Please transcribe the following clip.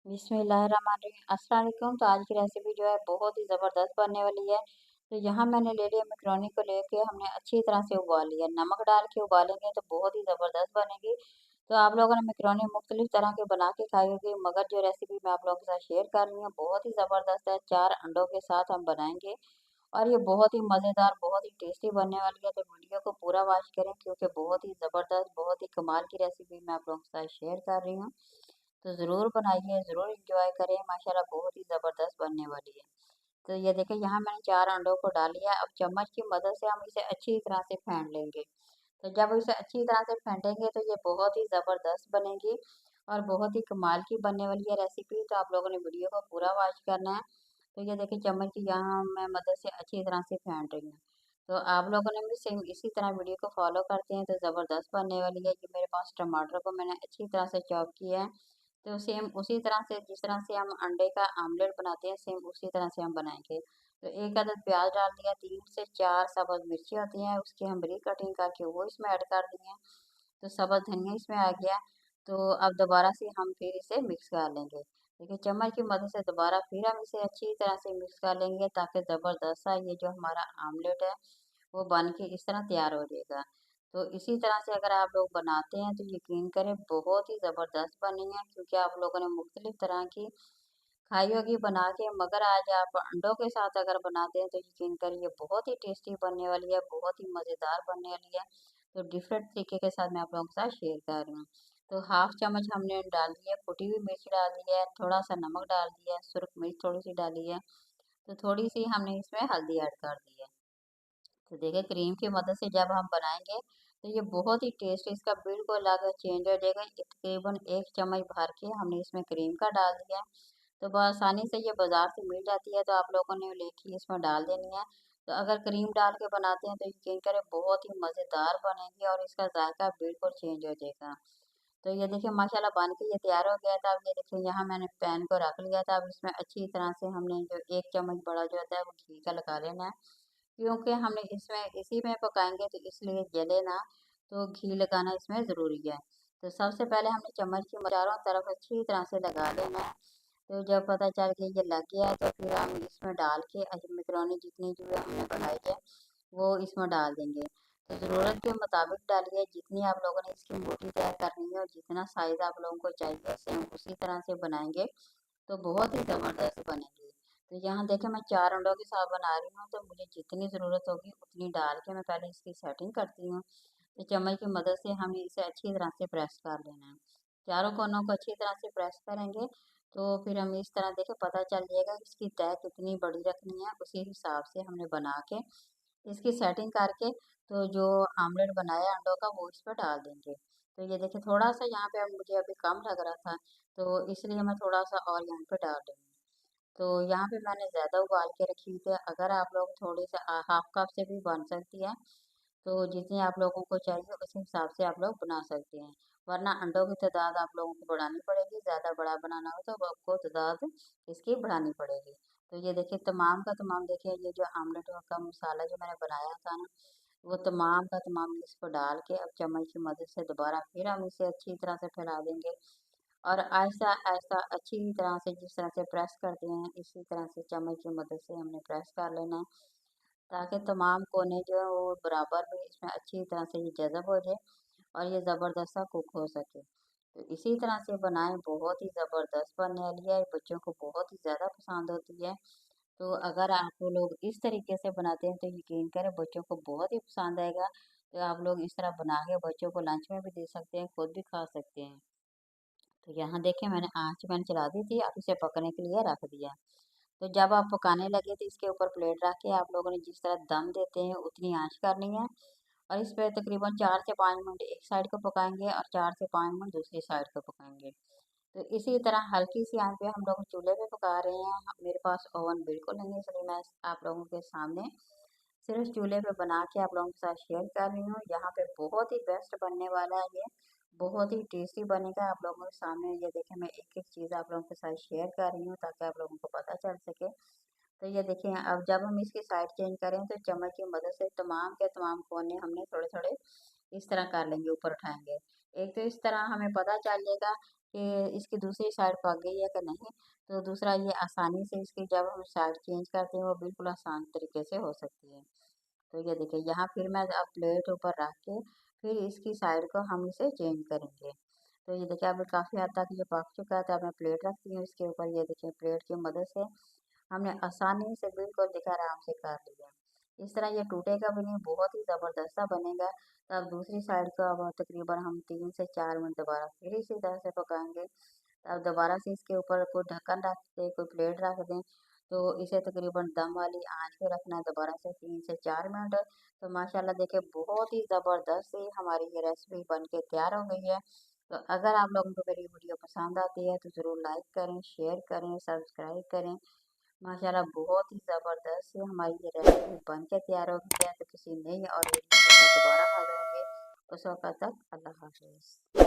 बिस्मिल्लाहिर्रहमानिर्रहीम। अस्सलाम वालेकुम। तो आज की रेसिपी जो है बहुत ही ज़बरदस्त बनने वाली है। तो यहाँ मैंने ले लिया मैकरोनी को लेके हमने अच्छी तरह से उबाल लिया। नमक डाल के उबालेंगे तो बहुत ही ज़बरदस्त बनेगी। तो आप लोगों ने मैकरोनी मुख्तलिफ तरह के बना के खाई होगी, मगर जो रेसिपी मैं आप लोगों के साथ शेयर कर रही हूँ बहुत ही ज़बरदस्त है। 4 अंडों के साथ हम बनाएंगे और ये बहुत ही मज़ेदार, बहुत ही टेस्टी बनने वाली है। तो वीडियो को पूरा वॉच करें क्योंकि बहुत ही ज़बरदस्त, बहुत ही कमाल की रेसिपी मैं आप लोगों के साथ शेयर कर रही हूँ। तो ज़रूर बनाइए, ज़रूर एंजॉय करें, माशाल्लाह बहुत ही ज़बरदस्त बनने वाली है। तो ये देखिए यहाँ मैंने 4 अंडों को डाल लिया। अब चम्मच की मदद से हम इसे अच्छी तरह से फेंट लेंगे। तो जब इसे अच्छी तरह से फेंटेंगे तो ये बहुत ही ज़बरदस्त बनेगी और बहुत ही कमाल की बनने वाली है रेसिपी। तो आप लोगों ने वीडियो को पूरा वॉच करना है। तो ये देखिए चम्मच की यहाँ मैं मदद से अच्छी तरह से फेंट रही हूँ। तो आप लोगों ने भी सेम इसी तरह वीडियो को फॉलो करते हैं तो ज़बरदस्त बनने वाली है। ये मेरे पास टमाटर को मैंने अच्छी तरह से चॉप किया है। तो सेम उसी तरह से जिस तरह से हम अंडे का आमलेट बनाते हैं सेम उसी तरह से हम बनाएंगे। तो 1 अदद प्याज डाल दिया, 3 से 4 सब्ज़ मिर्ची होती हैं उसकी हम बारीक कटिंग करके वो इसमें ऐड कर दी हैं। तो सब्ज़ धनिया इसमें आ गया। तो अब दोबारा से हम फिर इसे मिक्स कर लेंगे। देखिए चम्मच की मदद से दोबारा फिर हम इसे अच्छी तरह से मिक्स कर लेंगे ताकि ज़बरदस्त सा ये जो हमारा आमलेट है वो बन के इस तरह तैयार हो जाएगा। तो इसी तरह से अगर आप लोग बनाते हैं तो यकीन करें बहुत ही ज़बरदस्त बनी है क्योंकि आप लोगों ने मुख्तलिफ तरह की खाई होगी बना के, मगर आज आप अंडों के साथ अगर बनाते हैं तो यकीन करिए बहुत ही टेस्टी बनने वाली है, बहुत ही मज़ेदार बनने वाली है। तो डिफरेंट तरीके के साथ मैं आप लोगों के साथ शेयर कर रही हूँ। तो हाफ चम्मच हमने डाल दिया कुटी हुई मिर्च डाल दी है, थोड़ा सा नमक डाल दिया है, सुरख मिर्च थोड़ी सी डाली है। तो थोड़ी सी हमने इसमें हल्दी ऐड कर दी है। तो देखिए क्रीम की मदद से जब हम बनाएंगे तो ये बहुत ही टेस्ट इसका बिल्कुल अलग चेंज हो जाएगा। तकरीबन 1 चम्मच भर के हमने इसमें क्रीम का डाल दिया। तो आसानी से ये बाज़ार से मिल जाती है तो आप लोगों ने लेके इसमें डाल देनी है। तो अगर क्रीम डाल के बनाते हैं तो यकीन करें बहुत ही मज़ेदार बनेगी और इसका जायका बिल्कुल चेंज हो जाएगा। तो ये देखिए माशाल्लाह बन के ये तैयार हो गया था। अब ये देखिए यहाँ मैंने पैन को रख लिया था। अब इसमें अच्छी तरह से हमने जो 1 चम्मच बड़ा जो होता है वो घी का लगा लेना है। क्योंकि हमने इसमें इसी में पकाएंगे तो इसलिए जले ना, तो घी लगाना इसमें ज़रूरी है। तो सबसे पहले हमने चम्मच की चारों तरफ अच्छी तरह से लगा लेना है। तो जब पता चल के ये लग गया है तो फिर हम इसमें डाल के मैकरोनी जितनी जो है हमने बनाई है वो इसमें डाल देंगे। तो ज़रूरत के मुताबिक डालिए, जितनी आप लोगों ने इसकी मोटी तैयार करनी है और जितना साइज़ आप लोगों को चाहिए सेम उसी तरह से बनाएंगे तो बहुत ही ज़बरदस्त बनेगी। तो यहाँ देखिए मैं 4 अंडों के साथ बना रही हूँ तो मुझे जितनी ज़रूरत होगी उतनी डाल के मैं पहले इसकी सेटिंग करती हूँ। तो चम्मच की मदद से हमें इसे अच्छी तरह से प्रेस कर लेना है। चारों कोनों को अच्छी तरह से प्रेस करेंगे तो फिर हमें इस तरह देखिए पता चल जाएगा कि इसकी तह कितनी बड़ी रखनी है, उसी हिसाब से हमने बना के इसकी सेटिंग करके तो जो आमलेट बनाया अंडों का वो इस पर डाल देंगे। तो ये देखिए थोड़ा सा यहाँ पे अब मुझे अभी कम लग रहा था तो इसलिए मैं थोड़ा सा और यहाँ पे डाल रही हूँ। तो यहाँ पे मैंने ज़्यादा उबाल के रखी थी। अगर आप लोग थोड़ी सा हाफ कप से भी बन सकती है। तो जितनी आप लोगों को चाहिए उस हिसाब से आप लोग बना सकते हैं। वरना अंडों की तादाद आप लोगों को बढ़ानी पड़ेगी। ज़्यादा बड़ा बनाना हो तो आपको तादाद इसकी बढ़ानी पड़ेगी। तो ये देखिए तमाम का तमाम देखिए ये जो आमलेट का मसाला जो मैंने बनाया था ना वो तमाम का तमाम इसको डाल के अब चम्मच की मदद से दोबारा फिर हम इसे अच्छी तरह से फैला देंगे। और ऐसा-ऐसा अच्छी तरह से जिस तरह से प्रेस करते हैं इसी तरह से चम्मच की मदद से हमने प्रेस कर लेना है ताकि तमाम कोने जो है वो बराबर में इसमें अच्छी तरह से ये जज़ब हो जाए और ये ज़बरदस्त सा कुक हो सके। तो इसी तरह से बनाएं, बहुत ही ज़बरदस्त बनने वाली है, बच्चों को बहुत ही ज़्यादा पसंद होती है। तो अगर आप लोग इस तरीके से बनाते हैं तो यकीन करें बच्चों को बहुत ही पसंद आएगा। तो आप लोग इस तरह बना के बच्चों को लंच में भी दे सकते हैं, खुद भी खा सकते हैं। तो यहाँ देखिए मैंने चला दी थी, अब इसे पकने के लिए रख दिया। तो जब आप पकाने लगे तो इसके ऊपर प्लेट रख के आप लोगों ने जिस तरह दम देते हैं उतनी आंच करनी है और इस पे तकरीबन 4 से 5 मिनट एक साइड को पकाएंगे और 4 से 5 मिनट दूसरी साइड को पकाएंगे। तो इसी तरह हल्की सी आंच पे हम लोग चूल्हे पे पका रहे हैं। मेरे पास ओवन बिल्कुल नहीं है इसलिए मैं आप लोगों के सामने सिर्फ चूल्हे पे बना के आप लोगों के साथ शेयर कर रही हूँ। यहाँ पे बहुत ही बेस्ट बनने वाला है ये, बहुत ही टेस्टी बनेगा। आप लोगों के सामने ये देखें मैं एक-एक चीज़ आप लोगों के साथ शेयर कर रही हूँ ताकि आप लोगों को पता चल सके। तो ये देखिए अब जब हम इसकी साइड चेंज करें तो चम्मच की मदद से तमाम के तमाम कोने हमने थोड़े-थोड़े इस तरह कर लेंगे, ऊपर उठाएँगे। एक तो इस तरह हमें पता चल जाएगा कि इसकी दूसरी साइड पक गई है कि नहीं। तो दूसरा ये आसानी से इसकी जब हम साइड चेंज करते हैं वो बिल्कुल आसान तरीके से हो सकती है। तो ये देखिए यहाँ फिर मैं अब प्लेट ऊपर रख के फिर इसकी साइड को हम इसे चेंज करेंगे। तो ये देखिए अब काफ़ी हद तक ये पक चुका है, तो अब मैं प्लेट रखती हूँ इसके ऊपर। ये देखिए प्लेट की मदद से हमने आसानी से बिल्कुल देखिए आराम से कर लिया। इस तरह ये टूटेगा भी नहीं, बहुत ही ज़बरदस्त सा बनेगा। तो अब दूसरी साइड को अब तकरीबन हम 3 से 4 मिनट दोबारा फिर इसी तरह से पकाएंगे। अब दोबारा से इसके ऊपर कोई ढक्कन रख दें, कोई प्लेट रख दें। तो इसे तकरीबन दम वाली आंच पे रखना है दोबारा से 3 से 4 मिनट। तो माशाल्लाह देखिए बहुत ही ज़बरदस्त सी हमारी ये रेसिपी बन के तैयार हो गई है। तो अगर आप लोगों को मेरी वीडियो पसंद आती है तो ज़रूर लाइक करें, शेयर करें, सब्सक्राइब करें। माशाल्लाह बहुत ही ज़बरदस्त सी हमारी ये रेसिपी बन के तैयार हो गई है। तो किसी नई और वीडियो के साथ दोबारा हाज़िर होंगे। उस वक़्त तक अल्लाह हाफ़िज़।